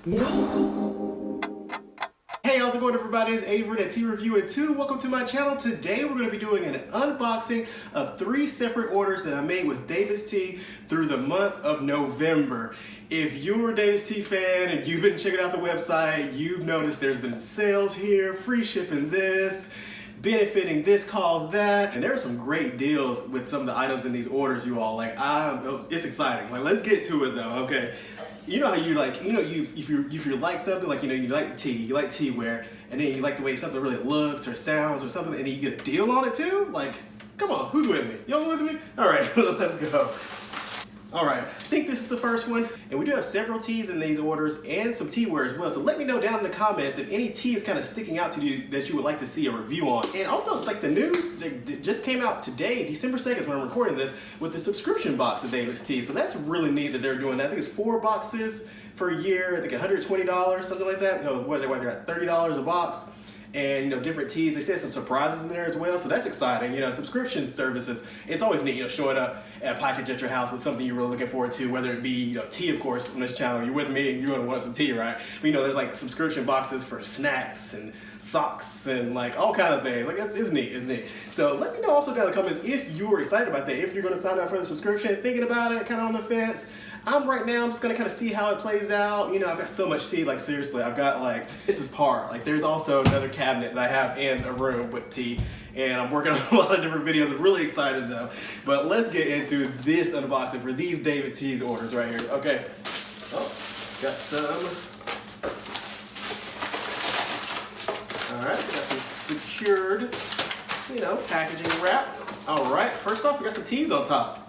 Hey, how's it going, everybody? It's Avrin at Tea Review at 2. Welcome to my channel. Today we're going to be doing an unboxing of 3 separate orders that I made with DAVIDsTEA through the month of November. If you're a DAVIDsTEA fan and you've been checking out the website, you've noticed there's been sales here, free shipping this, benefiting this cause that, and there are some great deals with some of the items in these orders, you all. It's exciting. Let's get to it though. Okay, you know how you if you like something, you like tea, you like teaware, and then you like the way something really looks or sounds or something, and then you get a deal on it too. Come on, who's with me? Y'all with me? All right, let's go. All right, I think this is the first one, and we do have several teas in these orders and some teaware as well, so let me know down in the comments if any tea is kind of sticking out to you that you would like to see a review on. And also, the news that just came out today, December 2nd when I'm recording this, with the subscription box of DAVIDsTEA, so that's really neat that they're doing that. I think it's 4 boxes for a year, I think $120, something like that. They're at $30 a box. And different teas. They said some surprises in there as well, so that's exciting. Subscription services, it's always neat, showing up at a package at your house with something you're really looking forward to, whether it be, tea, of course, on this channel. You're with me and you're gonna want some tea, right? But there's subscription boxes for snacks and socks and all kind of things. It's neat. So let me know also down in the comments if you were excited about that, if you're gonna sign up for the subscription, thinking about it, kind of on the fence. I'm just gonna kind of see how it plays out. I've got so much tea, seriously, I've got this is part. There's also another cabinet that I have in a room with tea, and I'm working on a lot of different videos. I'm really excited though. But let's get into this unboxing for these DAVIDsTEA's orders right here. Okay. Oh, got some. Alright, got some secured, packaging wrap. Alright, first off, we got some teas on top.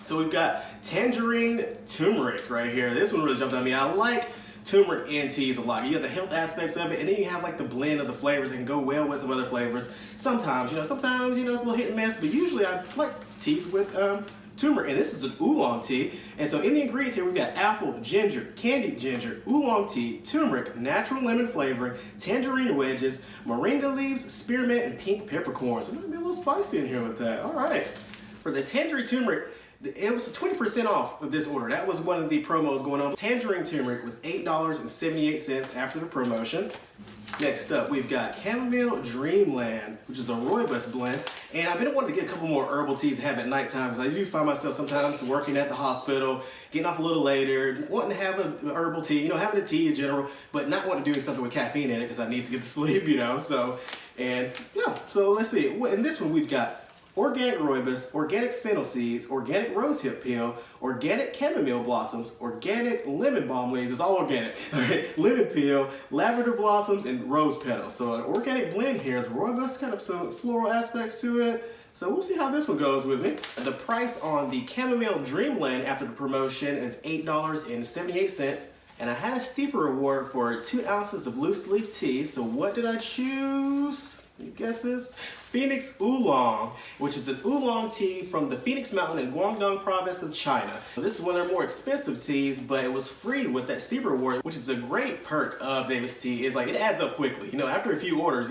So we've got tangerine turmeric right here. This one really jumped on me. I like turmeric in teas a lot. You have the health aspects of it, and then you have the blend of the flavors that can go well with some other flavors. Sometimes, it's a little hit and miss, but usually I like teas with turmeric, and this is an oolong tea. And so in the ingredients here, we've got apple, ginger, candied ginger, oolong tea, turmeric, natural lemon flavoring, tangerine wedges, moringa leaves, spearmint, and pink peppercorns. So it might be a little spicy in here with that. All right. For the tangerine turmeric, it was 20% off with this order. That was one of the promos going on. Tangerine turmeric was $8.78 after the promotion. Next up, we've got Chamomile Dreamland, which is a rooibos blend. And I've been wanting to get a couple more herbal teas to have at nighttime, because I do find myself sometimes working at the hospital, getting off a little later, wanting to have an herbal tea, having a tea in general, but not wanting to do something with caffeine in it because I need to get to sleep, So let's see. In this one, we've got organic rooibos, organic fennel seeds, organic rosehip peel, organic chamomile blossoms, organic lemon balm leaves. It's all organic. Right? Lemon peel, lavender blossoms, and rose petals. So an organic blend here. It's rooibos, kind of some floral aspects to it. So we'll see how this one goes with me. The price on the Chamomile Dreamland after the promotion is $8.78. And I had a steeper reward for 2 ounces of loose leaf tea. So what did I choose? Any guesses? Phoenix Oolong, which is an oolong tea from the Phoenix Mountain in Guangdong province of China. So this is one of their more expensive teas, but it was free with that steeper reward, which is a great perk of DAVIDsTEA. Is it adds up quickly. After a few orders,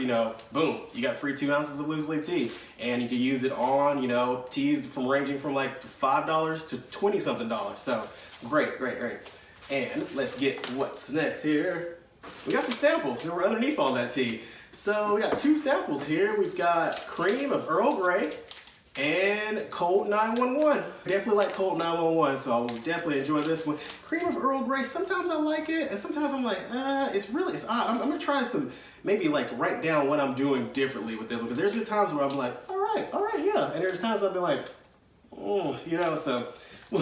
boom, you got free 2 ounces of loose leaf tea, and you can use it on, teas ranging from $5 to $20-something. So great. And let's get what's next here. We got some samples that were underneath all that tea. So we got 2 samples here. We've got cream of Earl Grey and Cold 911. Definitely like Cold 911, so I will definitely enjoy this one. Cream of Earl Grey, sometimes I like it, and sometimes I'm it's odd. I'm gonna try maybe write down what I'm doing differently with this one, because there's been times where I'm all right, yeah. And there's times I'll be so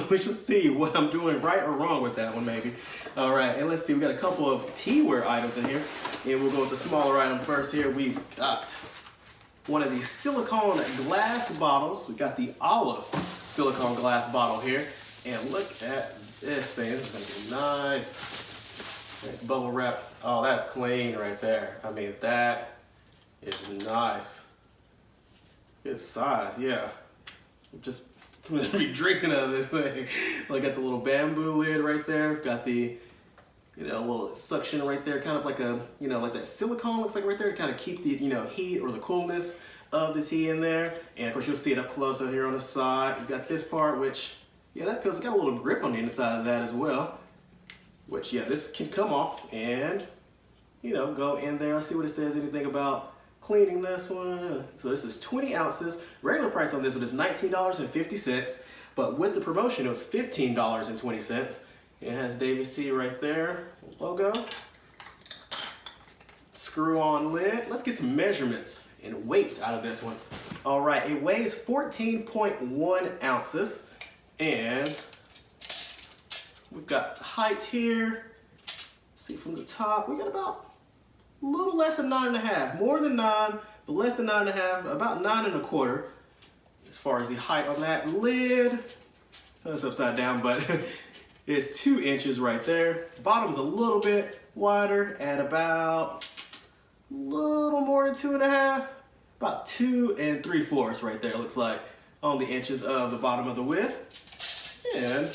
we should see what I'm doing right or wrong with that one, maybe. All right, and let's see, we got a couple of teaware items in here. And we'll go with the smaller item first here. We've got one of these silicone glass bottles. We got the olive silicone glass bottle here. And look at this thing. This is gonna be nice. Nice bubble wrap. Oh, that's clean right there. That is nice. Good size, yeah. Just I'm gonna be drinking out of this thing. I got the little bamboo lid right there. I've got the little suction right there, kind of like that silicone looks like right there to kind of keep the, heat or the coolness of the tea in there. And of course you'll see it up close over here on the side. You've got this part, which, yeah, that feels got a little grip on the inside of that as well. which, yeah, this can come off and, you know, go in there. Let's see what it says, anything about cleaning this one. So this is 20 ounces. Regular price on this one is $19.50, but with the promotion, it was $15.20. It has DAVIDsTEA right there, logo. Screw on lid. Let's get some measurements and weight out of this one. All right, it weighs 14.1 ounces, and we've got height here. See from the top, we got about a little less than 9.5, more than 9, but less than 9.5, about 9.25 as far as the height on that lid. That's upside down, but it's 2 inches right there. Bottom's a little bit wider at about a little more than 2.5, about 2 3/4 right there, looks like, on the inches of the bottom of the width. And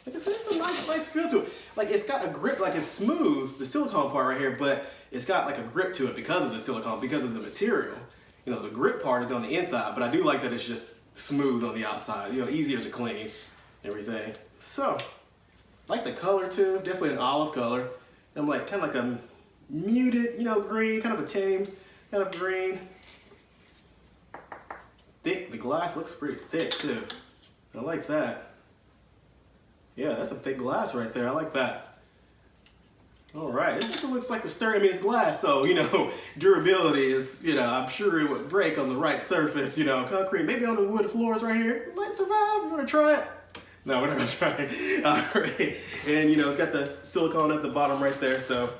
like I said, it's a nice feel to it. Like, it's got a grip, like it's smooth, the silicone part right here, but it's got like a grip to it because of the silicone, because of the material. You know, the grip part is on the inside, but I do like that it's just smooth on the outside, you know, easier to clean, everything. So, like the color too, definitely an olive color. I'm like, kind of like a muted, you know, green, kind of a tame kind of green. Thick, the glass looks pretty thick too. I like that. Yeah, that's a thick glass right there. I like that. All right, this looks like a sturdy, I mean, it's glass, so, you know, durability is, you know, I'm sure it would break on the right surface, you know, concrete, maybe on the wood floors right here. It might survive. You wanna try it? No, we're not gonna try it. All right, and, you know, it's got the silicone at the bottom right there, so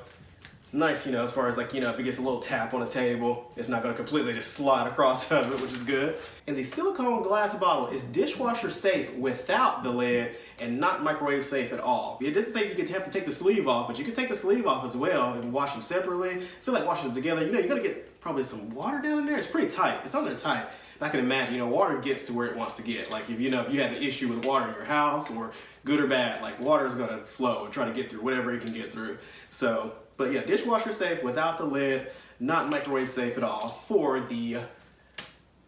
nice, you know, as far as like, you know, if it gets a little tap on the table, it's not gonna completely just slide across of it, which is good. And the silicone glass bottle is dishwasher safe without the lid and not microwave safe at all. It doesn't say you have to take the sleeve off, but you can take the sleeve off as well and wash them separately. I feel like washing them together, you know, you're gonna get probably some water down in there. It's pretty tight, it's on there tight. But I can imagine, you know, water gets to where it wants to get. Like if you know, if you had an issue with water in your house, or good or bad, like water is gonna flow and try to get through whatever it can get through. So, but yeah, dishwasher safe without the lid, not microwave safe at all for the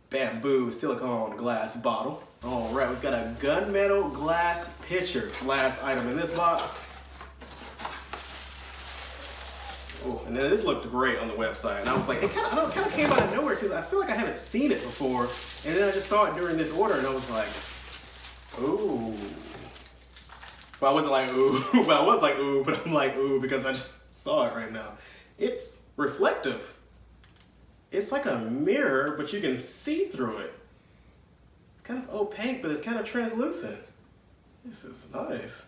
bamboo silicone glass bottle. All right, we've got a gunmetal glass pitcher. Last item in this box. Oh, and then this looked great on the website, and I was like, it kind of came out of nowhere, because I feel like I haven't seen it before, and then I just saw it during this order, and I was like, ooh. Well, I wasn't like ooh. Well, I was like ooh, but I'm like ooh because I just saw it right now. It's reflective. It's like a mirror, but you can see through it. It's kind of opaque, but it's kind of translucent. This is nice.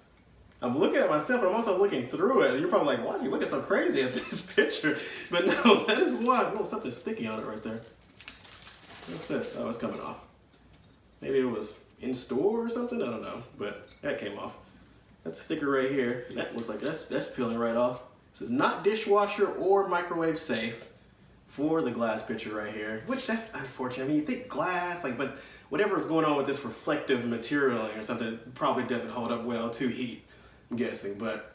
I'm looking at myself, and I'm also looking through it. You're probably like, why is he looking so crazy at this picture? But no, that is why. Oh, something sticky on it right there. What's this? Oh, it's coming off. Maybe it was in store or something? I don't know, but that came off. That sticker right here, that looks like that's peeling right off. It says not dishwasher or microwave safe for the glass pitcher right here, which that's unfortunate. I mean, you think glass, like, but whatever is going on with this reflective material or something probably doesn't hold up well to heat, I'm guessing, but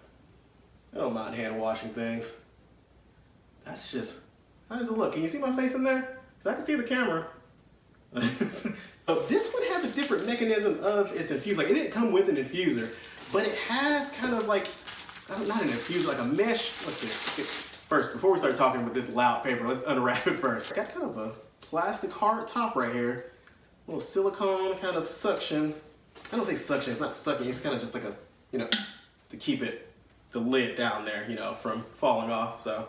I don't mind hand washing things. That's just, how does it look? Can you see my face in there? Because I can see the camera. This one has a different mechanism of its infuser. Like, it didn't come with an infuser, but it has kind of like, not an infuser, like a mesh. Let's see. First, before we start talking with this loud paper, let's unwrap it first. Got kind of a plastic hard top right here. A little silicone kind of suction. I don't say suction, it's not sucking, it's kind of just like a, you know, to keep it, the lid down there, you know, from falling off. So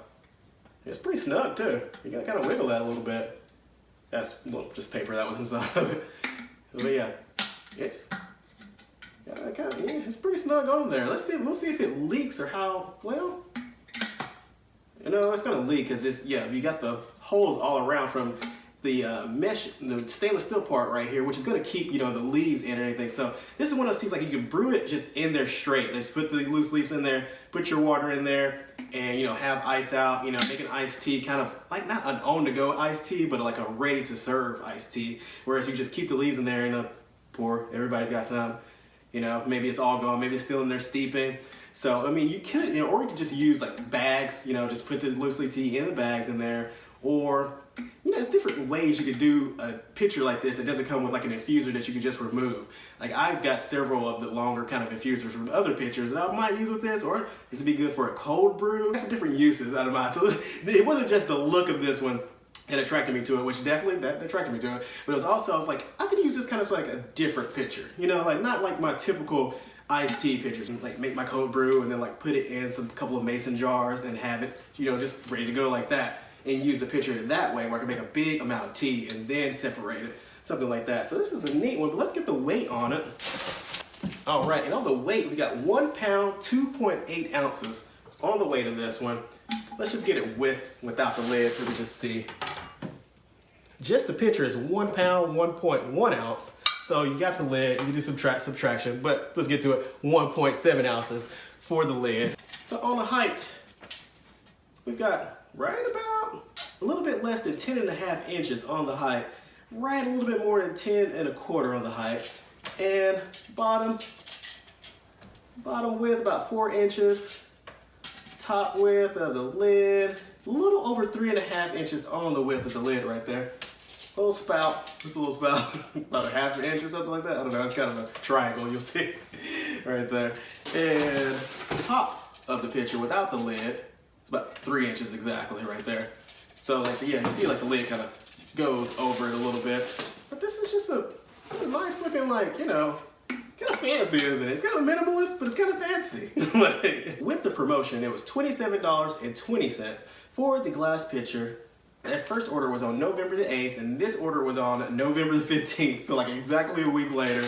it's pretty snug too. You gotta kind of wiggle that a little bit. That's, well, just paper that was inside of it. But yeah, it's, it's pretty snug on there. Let's see, we'll see if it leaks or how, well, you know, it's gonna leak because this, yeah, you got the holes all around from the mesh, the stainless steel part right here, which is gonna keep, you know, the leaves in and everything. So this is one of those things, like, you can brew it just in there straight. Just put the loose leaves in there, put your water in there, and, you know, have ice out, you know, make an iced tea, kind of like not an on-the-go iced tea, but like a ready-to-serve iced tea. Whereas you just keep the leaves in there and pour. Everybody's got some, you know, maybe it's all gone, maybe it's still in there steeping. So, I mean, you could, you know, or you could just use like bags, you know, just put the loose leaf tea in the bags in there, or there's different ways you could do a pitcher like this that doesn't come with like an infuser that you can just remove. Like I've got several of the longer kind of infusers from other pitchers that I might use with this, or this would be good for a cold brew. Got some different uses out of mine. So it wasn't just the look of this one that attracted me to it, which definitely that attracted me to it, but it was also, I was like, I could use this kind of like a different pitcher, like not like my typical iced tea pitchers, like make my cold brew and then like put it in some couple of mason jars and have it, just ready to go like that, and use the pitcher that way where I can make a big amount of tea and then separate it, something like that. So this is a neat one, but let's get the weight on it. All right, and on the weight, we got 1 pound, 2.8 ounces on the weight of this one. Let's just get it without the lid so we just see. Just the pitcher is 1 pound, 1.1 ounce. So you got the lid, you can do subtraction, but let's get to it. 1.7 ounces for the lid. So on the height, we've got right about a little bit less than 10.5 inches on the height, right a little bit more than 10.25 on the height, and bottom width about 4 inches, top width of the lid, a little over 3.5 inches on the width of the lid right there. Little spout, just a little spout, about a half an inch or something like that. I don't know, it's kind of a triangle, you'll see right there. And top of the pitcher without the lid, it's about 3 inches exactly right there. So like, yeah, you see like the lid kind of goes over it a little bit. But this is just a nice looking, like, kind of fancy, isn't it? It's kind of minimalist, but it's kind of fancy. With the promotion, it was $27.20 for the glass pitcher. That first order was on November the 8th, and this order was on November the 15th, so like exactly a week later.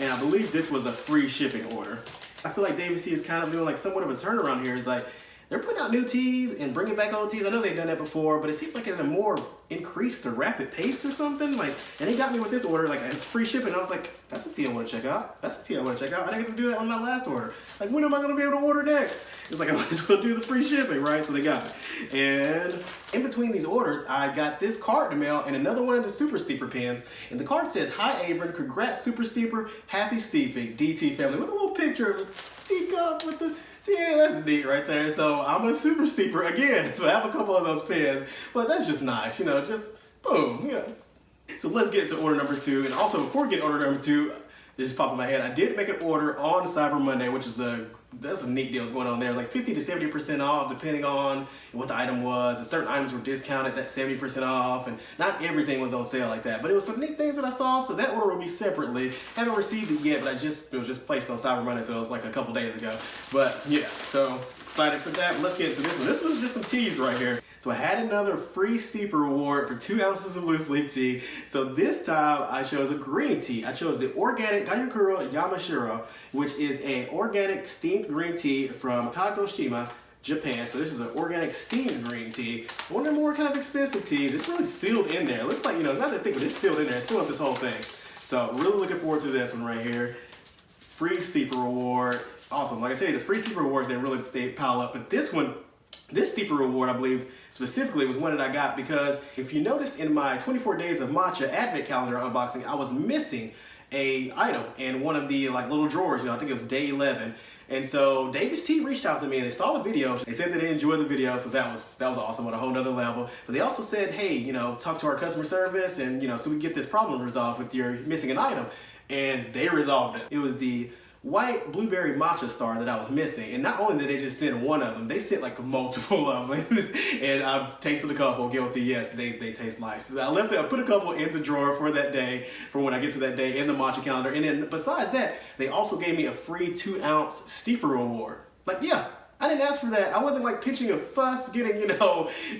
And I believe this was a free shipping order. I feel like DAVIDsTEA is kind of doing like somewhat of a turnaround here. It's like they're putting out new teas and bringing back old teas. I know they've done that before, but it seems like at a more increased or rapid pace or something. Like, and they got me with this order, like it's free shipping. I was like, that's a tea I want to check out. That's a tea I want to check out. I didn't get to do that on my last order. Like, when am I going to be able to order next? It's like, I might as well do the free shipping, right? So they got it. And in between these orders, I got this card in the mail and another one of the Super Steeper pens. And the card says, "Hi Avrin, congrats Super Steeper, happy steeping, DT family," with a little picture of a teacup with the, yeah, that's neat right there. So I'm a Super Steeper again. So I have a couple of those pens, but that's just nice, just boom, So let's get to order number 2. And also before we get to order number 2, it just popped in my head. I did make an order on Cyber Monday, which is there's some neat deals going on there. It was like 50 to 70% off depending on what the item was. And certain items were discounted, that's 70% off. And not everything was on sale like that. But it was some neat things that I saw, so that order will be separately. Haven't received it yet, but it was just placed on Cyber Monday, so it was like a couple days ago. But yeah, so excited for that. Let's get into this one. This was just some teas right here. So I had another free steeper reward for 2 ounces of loose leaf tea. So this time I chose a green tea. I chose the organic Gayakura Yamashiro, which is an organic steamed green tea from Kagoshima, Japan. So this is an organic steamed green tea. One of the more kind of expensive teas. It's really sealed in there. It looks like, it's not that thick, but it's sealed in there. It's still up this whole thing. So really looking forward to this one right here. Free steeper reward. It's awesome. Like I tell you, the free steeper rewards, they pile up. But this one, this steeper reward, I believe, specifically was one that I got because if you noticed in my 24 days of Matcha advent calendar unboxing, I was missing a item in one of the like little drawers. I think it was day 11. And so DAVIDsTEA reached out to me and they saw the video. They said that they enjoyed the video, so that was awesome on a whole nother level. But they also said, hey, talk to our customer service and so we can get this problem resolved with your missing an item. And they resolved it. It was the white blueberry matcha star that I was missing. And not only did they just send one of them, they sent like multiple of them. And I've tasted a couple, guilty, yes, they taste nice. I put a couple in the drawer for that day, for when I get to that day in the matcha calendar. And then besides that, they also gave me a free 2 ounce steeper reward. Like, yeah, I didn't ask for that. I wasn't like pitching a fuss, getting,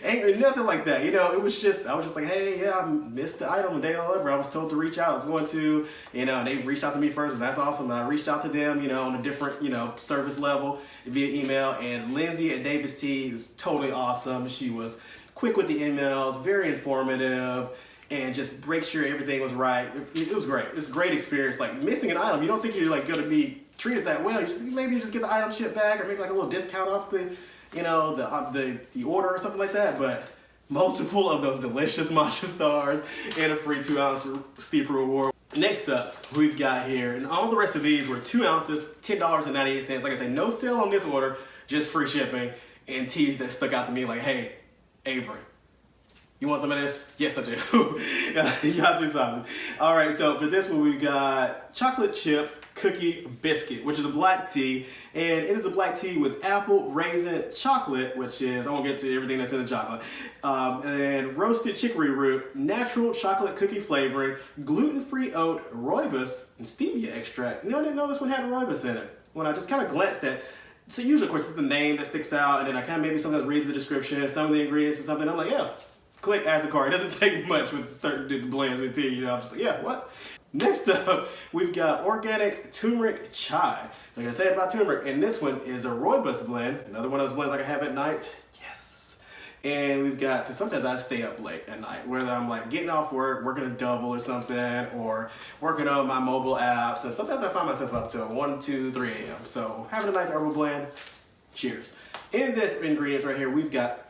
angry, nothing like that. I was just like, hey, yeah, I missed the item the day on delivery. I was told to reach out. I was going to, and they reached out to me first, and that's awesome. And I reached out to them, on a different, service level via email. And Lindsay at DAVIDsTEA is totally awesome. She was quick with the emails, very informative, and just make sure everything was right. It was great. It's a great experience. Like missing an item, you don't think you're like going to be treated that well. Maybe you just get the item shipped back or make like a little discount off the, the order or something like that. But multiple of those delicious matcha stars and a free 2 ounce steeper reward. Next up, we've got here, and all the rest of these were 2 ounces, $10.98. Like I said, no sale on this order, just free shipping, and teas that stuck out to me like, hey, Avrin, You want some of this? Yes, I do. Y'all do something. All right, so for this one, we've got chocolate chip cookie biscuit, which is a black tea, and it is a black tea with apple, raisin, chocolate, which is, I won't get to everything that's in the chocolate, and then roasted chicory root, natural chocolate cookie flavoring, gluten-free oat, rooibos, and stevia extract. You know, I didn't know this one had rooibos in it. When I just kind of glanced at, so usually, of course, it's the name that sticks out, and then I kind of maybe sometimes read the description, some of the ingredients and something, I'm like, yeah. Click add to cart. It doesn't take much with certain blends of tea, you know. I'm just like, yeah, what? Next up, we've got organic turmeric chai. Like I said about turmeric, and this one is a rooibos blend. Another one of those blends like I have at night. Yes. And we've got, because sometimes I stay up late at night, whether I'm like getting off work, working a double or something, or working on my mobile apps. And sometimes I find myself up till 1, 2, 3 a.m. So having a nice herbal blend, cheers. In this ingredients right here, we've got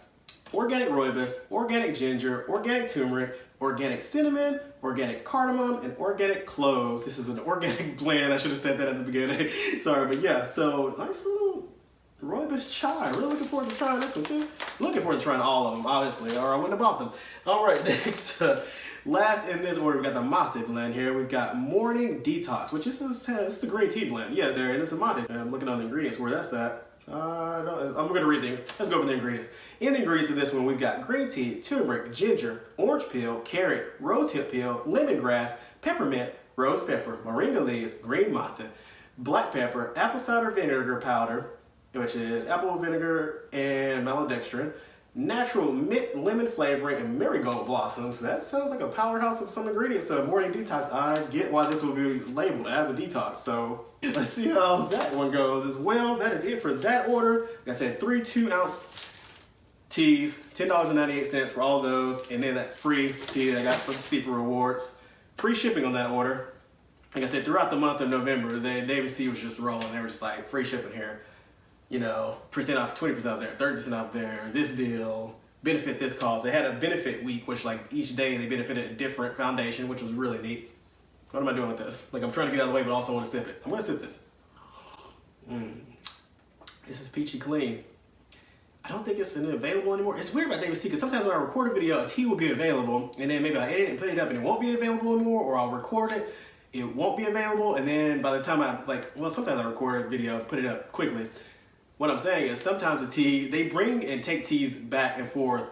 organic rooibos, organic ginger, organic turmeric, organic cinnamon, organic cardamom, and organic cloves. This is an organic blend. I should have said that at the beginning. Sorry, but yeah, so nice little rooibos chai. Really looking forward to trying this one too. Looking forward to trying all of them, obviously, or I wouldn't have bought them. All right, next, last in this order, we've got the mate blend here. We've got morning detox, which this is a green tea blend. Yeah, there, and it's a mate. And I'm looking on the ingredients where that's at. I'm going to read the, let's go over the ingredients. In the ingredients of this one, we've got green tea, turmeric, ginger, orange peel, carrot, rosehip peel, lemongrass, peppermint, rose pepper, moringa leaves, green mate, black pepper, apple cider vinegar powder, which is apple vinegar and maltodextrin, natural mint lemon flavoring, and marigold blossoms. That sounds like a powerhouse of some ingredients. So morning detox, I get why this will be labeled as a detox. So let's see how that one goes as well. That is it for that order. Like I said, 3 2-ounce teas, $10.98 for all those. And then that free tea that I got for the Steeper Rewards. Free shipping on that order. Like I said, throughout the month of November, DAVIDsTEA was just rolling. They were just like, free shipping here. You know, percent off, 20% off there, 30% off there, this deal, benefit this cause. They had a benefit week, which like each day they benefited a different foundation, which was really neat. What am I doing with this? Like I'm trying to get out of the way, but also want to sip it. I'm going to sip this. This is peachy clean. I don't think it's available anymore. It's weird about DAVIDsTEA because sometimes when I record a video, a tea will be available, and then maybe I edit it and put it up and it won't be available anymore, or I'll record it, it won't be available, and then by the time sometimes I record a video, put it up quickly. What I'm saying is sometimes the tea, they bring and take teas back and forth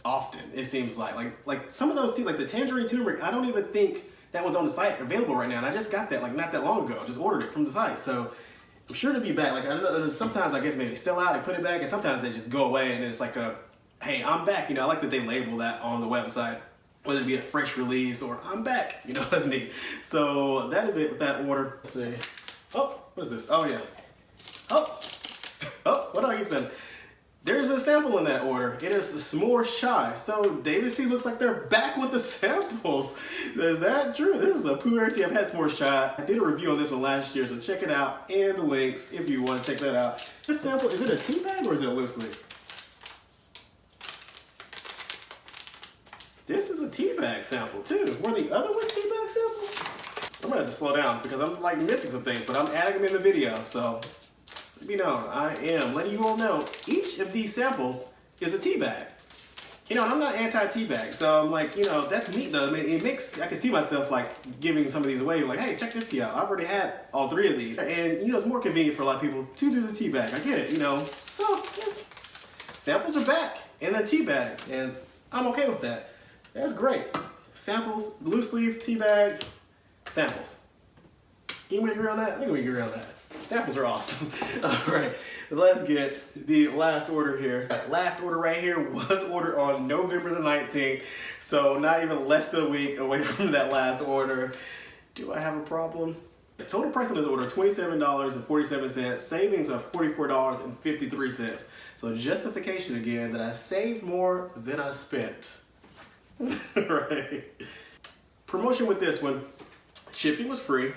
often, it seems like. Like some of those teas, like the tangerine turmeric, I don't even think that was on the site available right now. And I just got that like not that long ago. I just ordered it from the site. So I'm sure to be back. Like I know, sometimes I guess maybe they sell out and put it back, and sometimes they just go away and it's like a, hey, I'm back. You know, I like that they label that on the website, whether it be a fresh release or I'm back. You know, that's neat. So that is it with that order. Let's see. Oh, what is this? Oh yeah. Oh, what do I keep saying? There's a sample in that order. It is a s'more chai. So DAVIDsTEA looks like they're back with the samples. Is that true? This is a pu'er tea. I've had s'more chai. I did a review on this one last year, so check it out in the links if you want to check that out. This sample, is it a tea bag or is it a loose leaf? This is a tea bag sample too. Were the other ones tea bag samples? I'm gonna have to slow down because I'm like missing some things, but I'm adding them in the video, so. You know, I am letting you all know each of these samples is a tea bag. You know, and I'm not anti-tea bag, so I'm like, you know, that's neat though. I mean, it makes, I can see myself like giving some of these away, like, hey, check this tea out. I've already had all 3 of these. And, you know, it's more convenient for a lot of people to do the tea bag. I get it, you know. So, yes, samples are back and they're tea bags, and I'm okay with that. That's great. Samples, loose leaf, tea bag, samples. Can we agree on that? I think we agree on that. Samples are awesome. All right, let's get the last order here. Last order right here was ordered on November the 19th, so not even less than a week away from that last order. Do I have a problem? The total price on this order, $27.47, savings of $44.53. So justification again that I saved more than I spent. Right. Promotion with this one, shipping was free.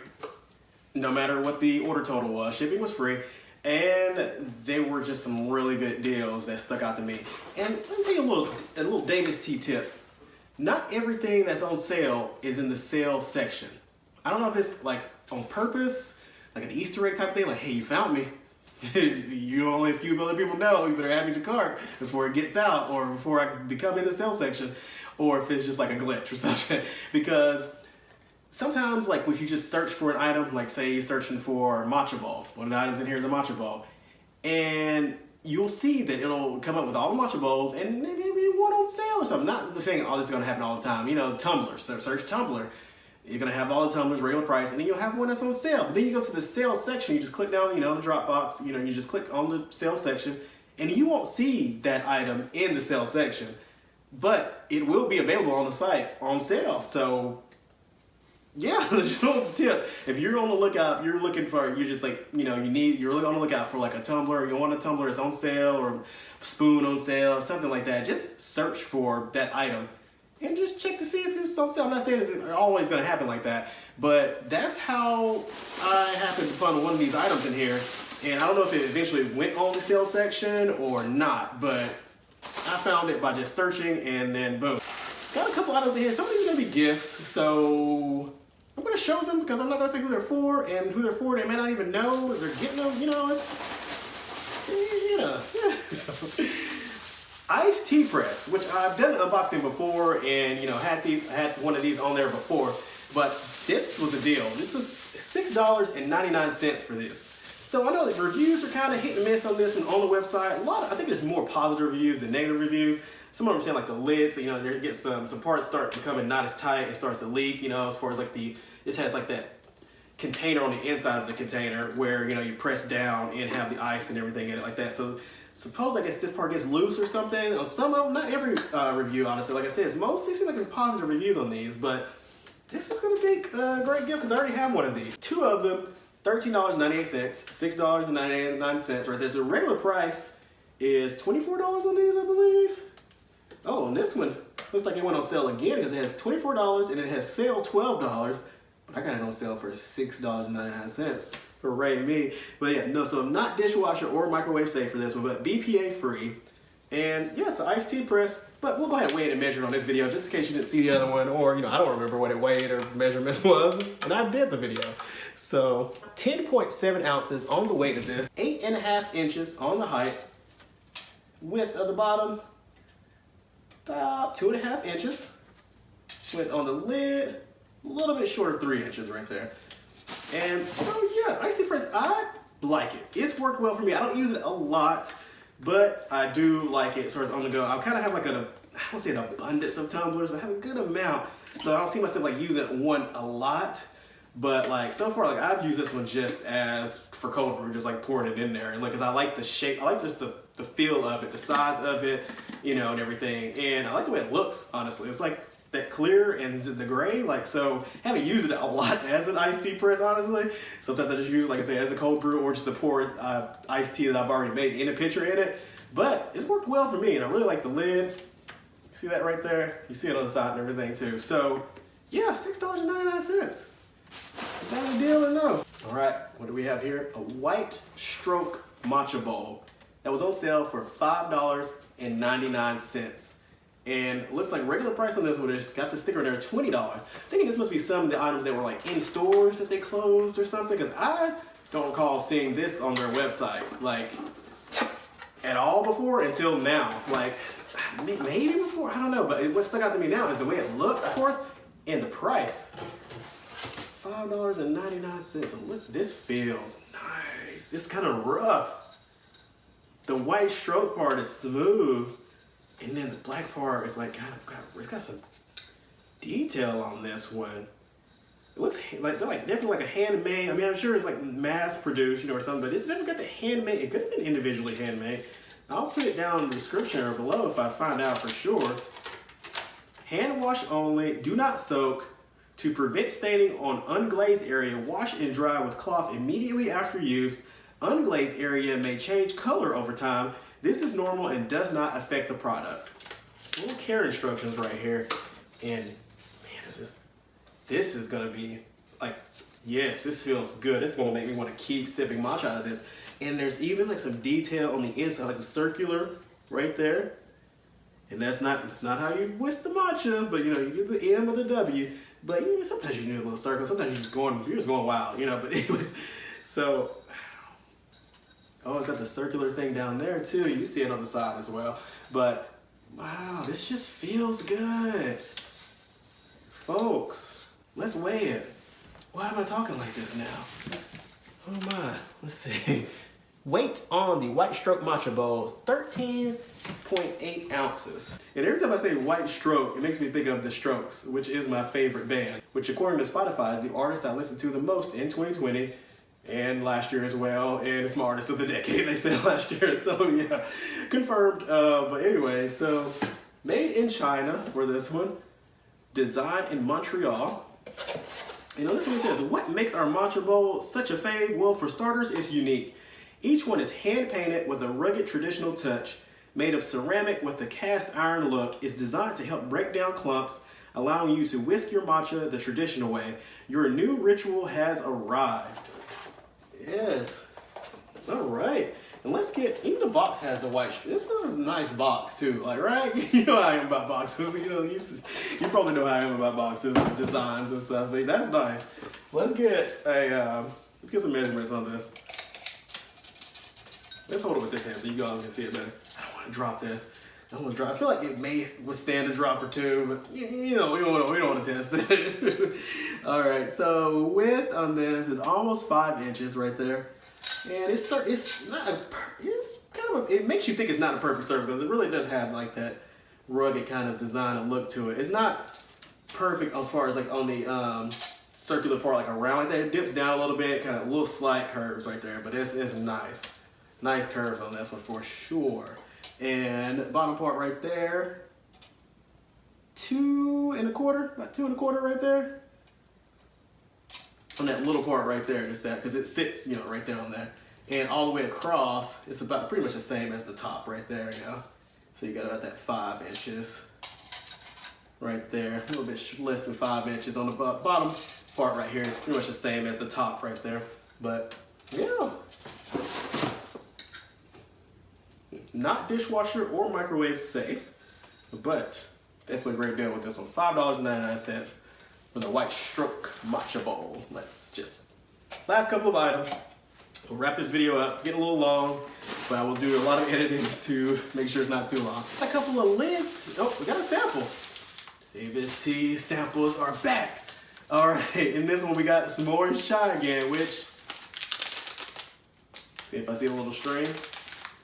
No matter what the order total was, shipping was free, and they were just some really good deals that stuck out to me. And let me tell you a little DAVIDsTEA tip. Not everything that's on sale is in the sale section. I don't know if it's like on purpose, like an Easter egg type thing, like, hey, you found me. You only a few other people know, you better add me to cart before it gets out or before I become in the sale section, or if it's just like a glitch or something. Because sometimes, like if you just search for an item, like say you're searching for matcha ball, one of the items in here is a matcha ball, and you'll see that it'll come up with all the matcha bowls and maybe one on sale or something. Not saying all this is gonna happen all the time. You know, tumblers, so search tumbler. You're gonna have all the tumblers regular price, and then you'll have one that's on sale. But then you go to the sales section, you just click down, you know, the drop box, you know, you just click on the sales section, and you won't see that item in the sales section, but it will be available on the site on sale. So yeah, just a little tip. If you're on the lookout, if you're looking for, you're just like, you know, you're on the lookout for like a tumbler, you want a tumbler that's on sale or a spoon on sale, something like that, just search for that item and just check to see if it's on sale. I'm not saying it's always going to happen like that, but that's how I happened upon one of these items in here. And I don't know if it eventually went on the sale section or not, but I found it by just searching, and then boom. Got a couple items in here. Some of these are going to be gifts, so I'm going to show them because I'm not going to say who they're for, and who they're for, they may not even know if they're getting them. You know, it's, you know. So, iced tea press, which I've done an unboxing before, and you know, had one of these on there before, but this was a deal. This was $6.99 for this. So I know that reviews are kind of hit and miss on this one on the website. I think there's more positive reviews than negative reviews. Some of them saying like the lid, so you know, there gets some parts start becoming not as tight, it starts to leak, you know, as far as like this has like that container on the inside of the container where, you know, you press down and have the ice and everything in it like that. So suppose I guess this part gets loose or something. Or some of them, not every review, honestly. Like I said, it's mostly seem like it's positive reviews on these, but this is gonna be a great gift because I already have one of these. Two of them, $13.98, $6.99 right there. So the regular price is $24 on these, I believe. Oh, and this one looks like it went on sale again because it has $24 and it has sale $12. But I got it on sale for $6.99. Hooray me. But yeah, no, so I'm not dishwasher or microwave safe for this one, but BPA free. And yes, the iced tea press, but we'll go ahead and weigh it and measure it on this video just in case you didn't see the other one, or, you know, I don't remember what it weighed or measurements was, and I did the video. So 10.7 ounces on the weight of this, 8.5 inches on the height, width of the bottom, about 2.5 inches, width on the lid, a little bit short of 3 inches right there. And so yeah, iced tea press, I like it. It's worked well for me. I don't use it a lot, but I do like it as far as on the go. I kind of have like I don't say an abundance of tumblers, but I have a good amount. So I don't see myself like using one a lot. But like so far, like I've used this one just as for cold brew, just like pouring it in there. And like, cause I like the shape, I like just the feel of it, the size of it, you know, and everything. And I like the way it looks, honestly. It's like that clear and the gray, like, so I haven't used it a lot as an iced tea press, honestly. Sometimes I just use it, like I say, as a cold brew or just to pour iced tea that I've already made in a pitcher in it. But it's worked well for me, and I really like the lid. See that right there? You see it on the side and everything too. So yeah, $6.99. Is that a deal or no? All right, what do we have here? A white stroke matcha bowl that was on sale for $5.99. And it looks like regular price on this one, it's got the sticker in there, $20. Thinking this must be some of the items that were like in stores that they closed or something, because I don't recall seeing this on their website like at all before until now. Like maybe before, I don't know, but what stuck out to me now is the way it looked, of course, and the price. $5.99. Look, this feels nice. It's kind of rough. The white stroke part is smooth, and then the black part is like it's got some detail on this one. It looks like definitely like a handmade. I mean, I'm sure it's like mass produced, you know, or something, but it's definitely got the handmade. It could have been individually handmade. I'll put it down in the description or below if I find out for sure. Hand wash only. Do not soak. To prevent staining on unglazed area, wash and dry with cloth immediately after use. Unglazed area may change color over time. This is normal and does not affect the product. Little care instructions right here. And man, this is gonna be like, yes, this feels good. It's gonna make me want to keep sipping matcha out of this. And there's even like some detail on the inside, like a circular right there. And that's not how you whisk the matcha, but you know, you do the M or the W. But you know, sometimes you need a little circle. Sometimes you're just going wild, you know. But anyways, so Oh, it's got the circular thing down there too. You see it on the side as well. But wow, this just feels good. Folks, let's weigh it. Why am I talking like this now? Oh my, let's see. Weight on the White Stroke Matcha Bowl is 13.8 ounces. And every time I say White Stroke, it makes me think of The Strokes, which is my favorite band, which according to Spotify is the artist I listened to the most in 2020 and last year as well. And it's my artist of the decade, they said last year. So yeah, confirmed. But anyway, so made in China for this one, designed in Montreal. You know, this one says, what makes our matcha bowl such a fave? Well, for starters, it's unique. Each one is hand-painted with a rugged traditional touch, made of ceramic with a cast iron look. It's designed to help break down clumps, allowing you to whisk your matcha the traditional way. Your new ritual has arrived. Yes. All right. And let's get, even the box has the white, this is a nice box too, like, right? You know how I am about boxes, you know, you probably know how I am about boxes and designs and stuff, but that's nice. Let's get some measurements on this. Let's hold it with this hand so you guys can see it better. I don't want to drop this. I don't want to drop. I feel like it may withstand a drop or two, but you know, we don't want to test it. All right, so width on this is almost 5 inches right there. And it's not a, it's kind of, it makes you think it's not a perfect circle because it really does have like that rugged kind of design and look to it. It's not perfect as far as like on the circular part, like around like that. It dips down a little bit, kind of little slight curves right there, but it's nice. Nice curves on this one for sure. And bottom part right there, 2 1/4, about 2 1/4 right there. On that little part right there, just that, because it sits, you know, right there on there. And all the way across, it's about pretty much the same as the top right there, you know. So you got about that 5 inches right there, a little bit less than 5 inches on the bottom part right here. It's pretty much the same as the top right there. But yeah, not dishwasher or microwave safe, but definitely a great deal with this one. $5.99 for the White Stroke Matcha Bowl. Let's just, last couple of items. We'll wrap this video up. It's getting a little long, but I will do a lot of editing to make sure it's not too long. A couple of lids. Oh, we got a sample. DAVIDsTEA samples are back. All right, in this one we got some more Shy again, which, see if I see a little string,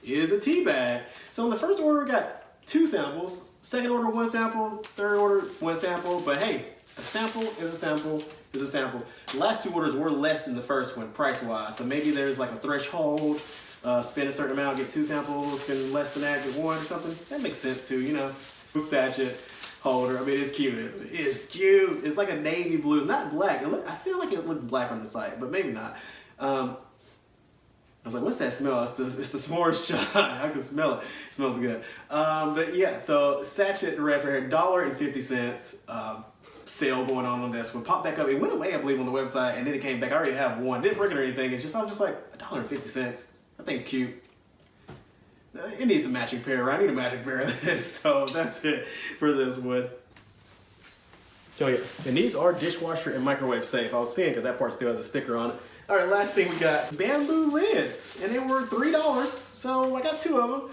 is a tea bag. So in the first order we got 2 samples. Second order 1 sample. Third order 1 sample. But hey, a sample is a sample is a sample. The last 2 orders were less than the first one price-wise. So maybe there's like a threshold. Spend a certain amount, get 2 samples. Spend less than that, get 1 or something. That makes sense too, you know. Sachet holder. I mean, it's cute, isn't it? It's cute. It's like a navy blue. It's not black. I feel like it looked black on the site, but maybe not. I was like, what's that smell? It's the s'mores chai. I can smell it. It smells good. But yeah, so sachet rest right here, $1.50. Sale going on this one. Popped back up. It went away, I believe, on the website, and then it came back. I already have 1. Didn't break it or anything. It's just, I was just like, $1.50. That thing's cute. It needs a matching pair, right? I need a matching pair of this. So that's it for this one. So yeah, and these are dishwasher and microwave safe. I was seeing because that part still has a sticker on it. All right, last thing we got bamboo lids, and they were $3. So I got 2 of them.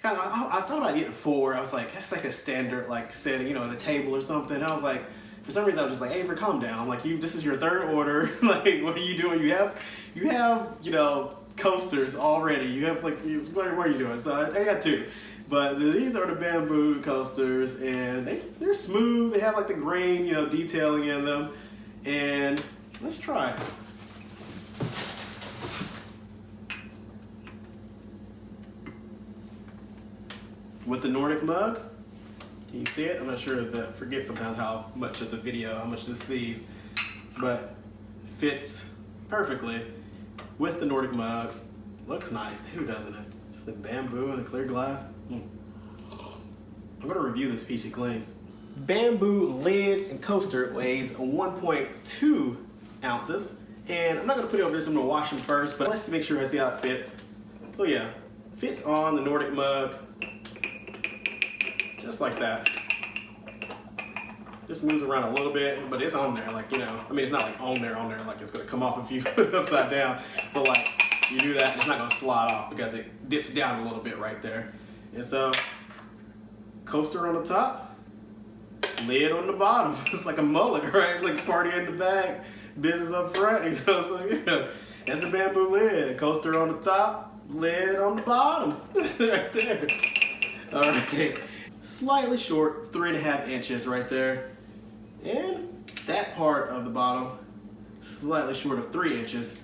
Kind of, I thought about getting 4. I was like, that's like a standard like setting, you know, at a table or something. I was like, for some reason I was just like, Avrin, calm down. I'm like, this is your 3rd order. Like, what are you doing? You have, you know, coasters already. You have like, what are you doing? So I got 2. But these are the bamboo coasters, and they're smooth. They have like the grain, you know, detailing in them. And let's try it. With the Nordic mug, can you see it? I'm not sure forget sometimes how much of the video, how much this sees, but fits perfectly with the Nordic mug. Looks nice too, doesn't it? Just the bamboo and the clear glass. I'm gonna review this peachy clean. Bamboo lid and coaster weighs 1.2 ounces. And I'm not gonna put it over this, I'm gonna wash them first, but let's make sure I see how it fits. Oh yeah, fits on the Nordic mug. Just like that. Just moves around a little bit, but it's on there, like, you know. I mean, it's not like on there, like it's gonna come off if you put it upside down. But like, You do that, it's not gonna slide off because it dips down a little bit right there. And so, coaster on the top, lid on the bottom. It's like a mullet, right? It's like party in the back, business up front, you know? So yeah, that's the bamboo lid. Coaster on the top, lid on the bottom, right there. All right, slightly short, 3.5 inches right there. And that part of the bottom, slightly short of 3 inches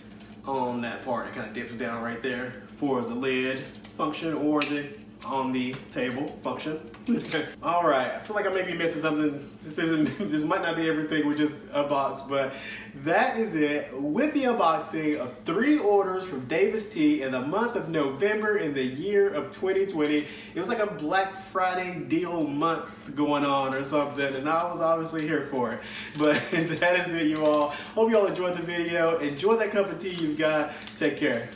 on that part. It kind of dips down right there for the lid function or the on the table function. All right, I feel like I may be missing something. This might not be everything with just a box, but that is it with the unboxing of 3 orders from DAVIDsTEA in the month of November in the year of 2020. It was like a Black Friday deal month going on or something, and I was obviously here for it. But that is it, you all. Hope you all enjoyed the video. Enjoy that cup of tea you've got. Take care.